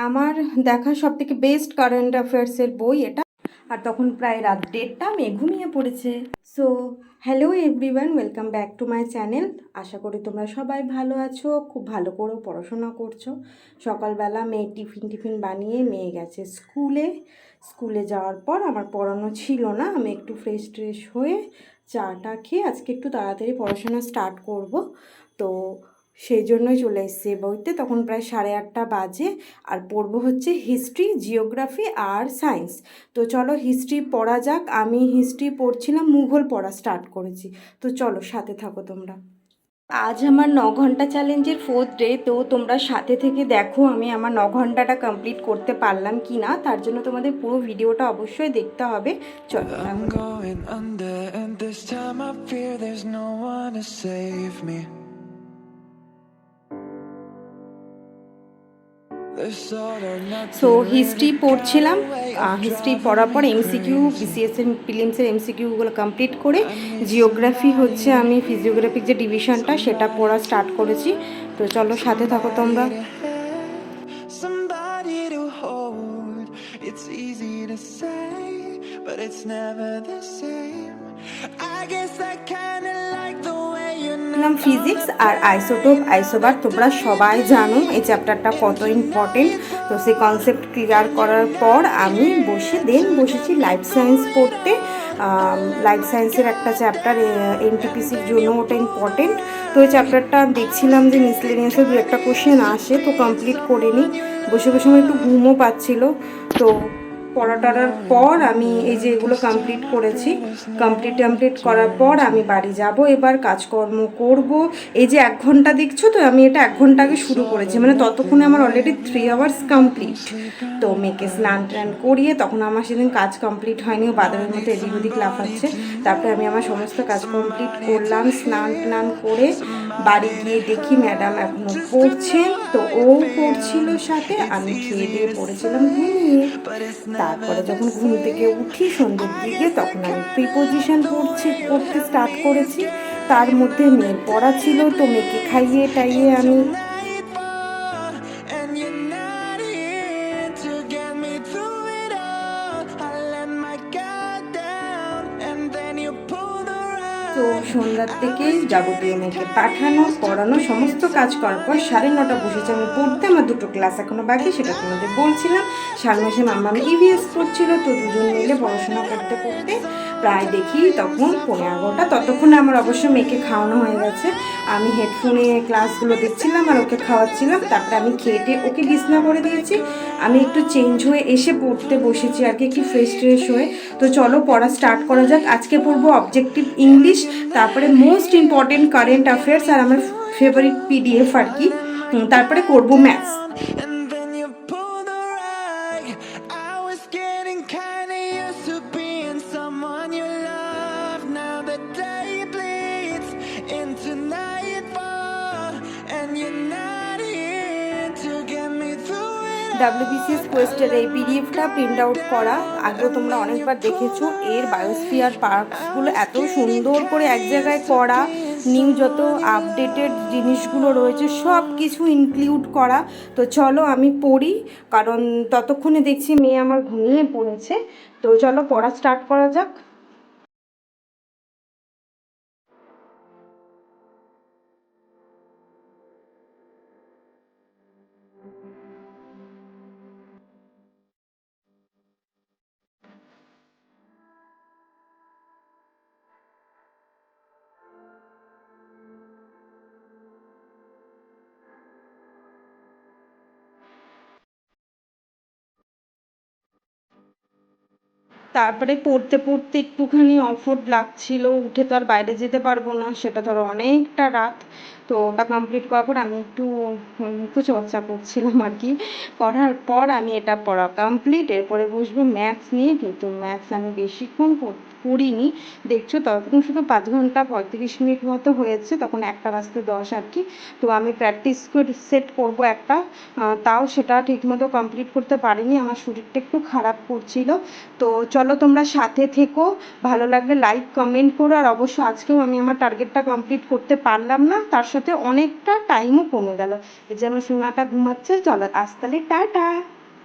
আমার দেখা সবথেকে বেস্ট কারেন্ট অ্যাফেয়ার্সের বই এটা। আর তখন প্রায় রাত 1:30 মেয়ে ঘুমিয়ে পড়েছে। So hello everyone, welcome back to my channel. আশা করি তোমরা সবাই ভালো আছো, খুব ভালো করে পড়াশোনা করছো। সকালবেলা মেয়ে টিফিন বানিয়ে মেয়ে গেছে স্কুলে যাওয়ার পর আমার পড়ানো ছিল না, আমি একটু ফ্রেশ হয়ে চাটা খেয়ে আজকে একটু তাড়াতাড়ি পড়াশোনা স্টার্ট করব। তো সেই জন্যই চলে এসেছি বইতে। তখন প্রায় 8:30 বাজে। আর পড়বো হচ্ছে হিস্ট্রি, জিওগ্রাফি আর সায়েন্স। তো চলো হিস্ট্রি পড়া যাক। আমি হিস্ট্রি পড়ছিলাম, মুঘল পড়া স্টার্ট করেছি। তো চলো সাথে থাকো তোমরা। আজ আমার 9 ঘন্টা চ্যালেঞ্জের 4th ডে। তো তোমরা সাথে থেকে দেখো আমি আমার 9 ঘন্টাটা কমপ্লিট করতে পারলাম কি না। তার জন্য তোমাদের পুরো ভিডিওটা অবশ্যই দেখতে হবে। চলো। সো হিস্ট্রি পড়ছিলাম। হিস্ট্রি পড়ার পর এমসিকিউ, বিসিএসের প্রিলিমসের এমসিকিউগুলো কমপ্লিট করে জিওগ্রাফি হচ্ছে আমি ফিজিওগ্রাফিক যে ডিভিশনটা সেটা পড়া স্টার্ট করেছি। তো চলো সাথে থাকো তোমরা। ফিজিক্স আর আইসোবার তোমরা সবাই জানো এই চ্যাপ্টারটা কত ইম্পর্টেন্ট। তো সেই কনসেপ্ট ক্লিয়ার করার পর আমি বসেছি লাইফ সায়েন্স পড়তে। লাইফ সায়েন্সের একটা চ্যাপ্টার এনটিপিসির জন্য ওটা ইম্পর্টেন্ট। তো ওই চ্যাপ্টারটা দেখছিলাম যে মিসলেনিয়াসের 2-1 কোশ্চেন আসে, তো কমপ্লিট করে নিই। বসে আমার একটু ঘুমও পাচ্ছিল। তো পড়াটার পর আমি এই যে এগুলো কমপ্লিট করেছি। কমপ্লিট করার পর আমি বাড়ি যাব, এবার কাজকর্ম করব। এই যে 1 ঘন্টা দেখছো, তো আমি এটা 1 ঘন্টা আগে শুরু করেছি, মানে ততক্ষণে আমার অলরেডি 3 আওয়ার্স কমপ্লিট। তো মেয়েকে স্নান করিয়ে, তখন আমার সেদিন কাজ কমপ্লিট হয়নি, ও বাদরের মতো এদিক ওদিক লাফাচ্ছে। তারপরে আমি আমার সমস্ত কাজ কমপ্লিট করলাম, স্নান করে বাড়ি গিয়ে দেখি ম্যাডাম এখনো পড়ছেন। তো ও পড়ছিল সাথে, আমি খেয়ে দিয়ে পড়েছিলাম ঘুমিয়ে। তারপরে যখন ঘুম থেকে উঠি সন্ধ্যের দিকে, তখন আমি প্রিপোজিশন পড়তে স্টার্ট করেছি। তার মধ্যে মেয়ের পড়া ছিল, তো মেয়েকে খাইয়ে টাইয়ে আমি তো সন্ধ্যার থেকে যাবতীয় মেয়েকে পাঠানো, পড়ানো, সমস্ত কাজ করার পর 9:30 বসেছি আমি পড়তে। আমার 2টো ক্লাস এখনো বাকি, সেটা তোমাদের বলছিলাম। সালমাসে মাম্মা ইভিএস পড়ছিল, তো দুজন মিলে পড়াশোনা করতে প্রায় দেখি তখন 11:30। ততক্ষণে আমার অবশ্য মেয়েকে খাওয়ানো হয়ে গেছে। আমি হেডফোনে ক্লাসগুলো দেখছিলাম আর ওকে খাওয়াচ্ছিলাম। তারপরে আমি খেয়ে ওকে বিছনা করে দিয়েছি। আমি একটু চেঞ্জ হয়ে এসে পড়তে বসেছি আর কি, একটু ফ্রেশ হয়ে। তো চলো পড়া স্টার্ট করা যাক। আজকে পড়বো অবজেক্টিভ ইংলিশ, তারপরে মোস্ট ইম্পর্টেন্ট কারেন্ট অ্যাফেয়ার্স আর আমার ফেভারিট পিডিএফ আর কি। তারপরে করবো ম্যাথস। WBCS কোয়েস্টের এই পিডিএফটা প্রিন্ট আউট করা। আগেও তোমরা অনেকবার দেখেছো। এর বায়োস্ফিয়ার পার্কসগুলো এত সুন্দর করে এক জায়গায় করা, নিউ যত আপডেটেড জিনিসগুলো রয়েছে সব কিছু ইনক্লুড করা। তো চলো আমি পড়ি, কারণ ততক্ষণে দেখছি মেয়ে আমার ঘুমিয়ে পড়েছে। তো চলো পড়া স্টার্ট করা যাক। তারপরে পড়তে একটুখানি অফোর্ড লাগছিল, উঠে তো আর বাইরে যেতে পারবো না, সেটা ধরো অনেকটা রাত। তো ওটা কমপ্লিট করার পর আমি একটু চর্চা করছিলাম আর কি। করার পর আমি এটা পড়া কমপ্লিট, এরপরে বসবো ম্যাথস নিয়ে। কিন্তু ম্যাথস আমি বেশিক্ষণ পড়িনি, দেখছো ততক্ষণ শুধু 5 ঘন্টা 35 মিনিট মতো হয়েছে, তখন 1:10 আর কি। তো আমি প্র্যাকটিস সেট করবো একটা, তাও সেটা ঠিকমতো কমপ্লিট করতে পারিনি, আমার শরীরটা একটু খারাপ করছিল। তো চলো তোমরা সাথে থেকো, ভালো লাগলে লাইক কমেন্ট করো। আর অবশ্য আজকেও আমি আমার টার্গেটটা কমপ্লিট করতে পারলাম না, তার সাথে অনেকটা টাইমও কমে গেল। এই যে আমার সোনাটা ঘুমাচ্ছে। চলো আজ তাহলে টাটা।